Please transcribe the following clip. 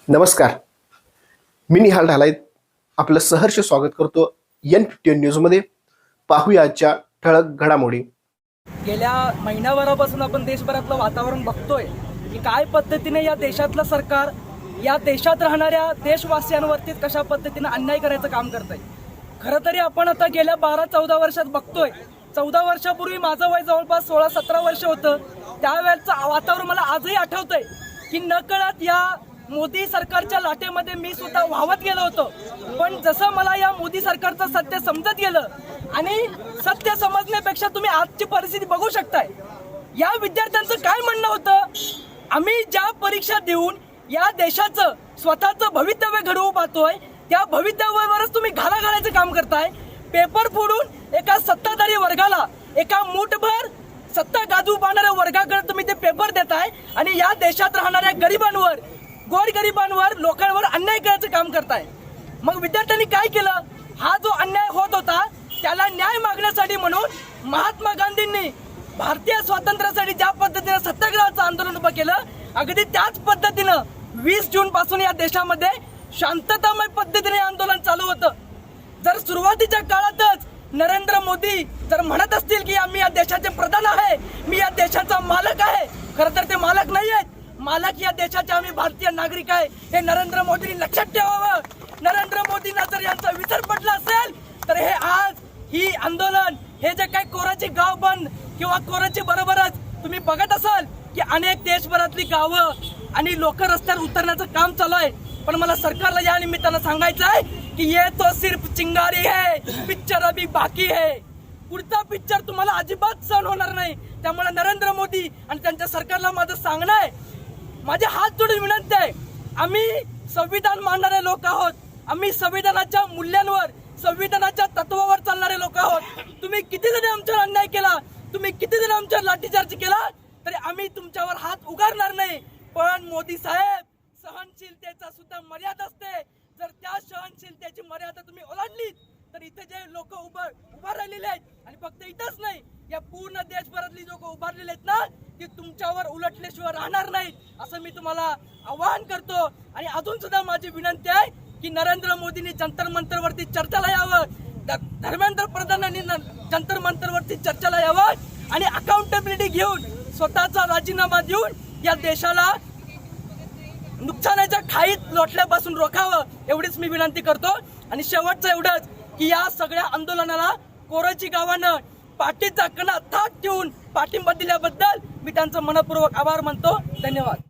नमस्कार. मी निहाल ढालाय आपलं सहर्ष स्वागत करतो N15 न्यूजमध्ये. पाहूया आजच्या ठळक घडामोडी. गेल्या महिन्याभरापासून आपण देशभरातलं वातावरण बघतोय की काय पद्धतीने या देशातलं सरकार या देशात राहणाऱ्या देशवासियांवरती कशा पद्धतीने अन्याय करायचं काम करतंय. खरं तरी आपण आता गेल्या 12-14 वर्षात बघतोय. 14 वर्षापूर्वी माझं वय जवळपास 16-17 वर्ष होतं. त्यावेळेचं वातावरण मला आजही आठवतंय की नकळत या मोदी सरकारच्या लाटेमध्ये मी सुद्धा वाहवत गेलो होतो. पण जसं मला या मोदी सरकारचं सत्य समजत गेलं आणि सत्य समजण्यापेक्षा तुम्ही आजची परिस्थिती बघू शकताय. या विद्यार्थ्यांचं काय म्हणणं होतं, आम्ही ज्या परीक्षा देऊन या देशाचं स्वतःचं भवितव्य घडवू पाहतोय त्या भवितव्यावरच तुम्ही घाला घालायचं काम करताय. पेपर फोडून एका सत्ताधारी वर्गाला, एका मूठभर सत्ता गाजू पाहणाऱ्या वर्गाकडे तुम्ही ते पेपर देताय आणि या देशात राहणाऱ्या गरिबांवर, गोरगरिबांवर, लोकांवर अन्याय करायचं काम करताय. मग विद्यार्थ्यांनी काय केलं, हा जो अन्याय होत होता त्याला न्याय मागण्यासाठी म्हणून महात्मा गांधींनी भारतीय स्वातंत्र्यासाठी ज्या पद्धतीने सत्याग्रहाचं आंदोलन उभं केलं, अगदी त्याच पद्धतीनं 20 जून पासून या देशामध्ये शांततामय पद्धतीने आंदोलन चालू होतं. जर सुरुवातीच्या काळातच नरेंद्र मोदी जर म्हणत असतील की आम्ही या देशाचे प्रधान आहे, मी या देशाचा मालक आहे, खरं तर ते मालक नाही आहेत. मालक या देशाचे आम्ही भारतीय नागरिक आहे, हे नरेंद्र मोदींनी लक्षात ठेवावं. नरेंद्र मोदींना जर यांचा विसर पडला असेल तर हे आज ही आंदोलन, हे जे काही कोराची गाव बंद किंवा कोराची बरोबरच तुम्ही बघत असाल की अनेक देशभरातली गावं आणि लोक रस्त्यावर उतरण्याचं काम चालू आहे. पण मला सरकारला या निमित्तानं सांगायचं आहे की ये तो सिर्फ चिंगारी है, पिक्चर अभी बाकी है. पुढचा पिक्चर तुम्हाला अजिबात सहन होणार नाही. त्यामुळे नरेंद्र मोदी आणि त्यांच्या सरकारला माझं सांगणं आहे, माझे हात जोडून विनंती आहे, आम्ही संविधान मानणारे लोक आहोत, आम्ही संविधानाच्या मूल्यांवर, संविधानाच्या तत्वावर चालणारे लोक आहोत. तुम्ही किती जरी आमच्यावर अन्याय केला, तुम्ही किती जरी आमच्यावर लाठीचार्ज केला तरी आम्ही तुमच्यावर हात उगारणार नाही. पण मोदी साहेब, सहनशीलतेचा सुद्धा मर्यादा असते. जर त्या सहनशीलतेची मर्यादा तुम्ही ओलांडलीत तर इथे जे लोक उभा राहिलेले आहेत, आणि फक्त इथंच नाही, या पूर्ण देशभरातली लोक उभारलेले आहेत ना, ती तुमच्यावर उलटल्याशिवाय राहणार नाहीत, असं मी तुम्हाला आवाहन करतो. आणि अजून सुद्धा माझी विनंती आहे की नरेंद्र मोदींनी जंतर मंतरवरती चर्चेला यावं, धर्मेंद्र प्रधानांनी जंतर मंतरवरती चर्चेला यावं आणि अकाउंटेबिलिटी घेऊन स्वतःचा राजीनामा देऊन या देशाला नुकसानाच्या खाईत लोटल्यापासून रोखावं, एवढीच मी विनंती करतो. आणि शेवटचं एवढंच की या सगळ्या आंदोलनाला कोराची गावानं पाठीचा कणा ताट ठेवून पाठिंबा दिल्याबद्दल मी त्यांचं मनपूर्वक आभार मानतो. धन्यवाद.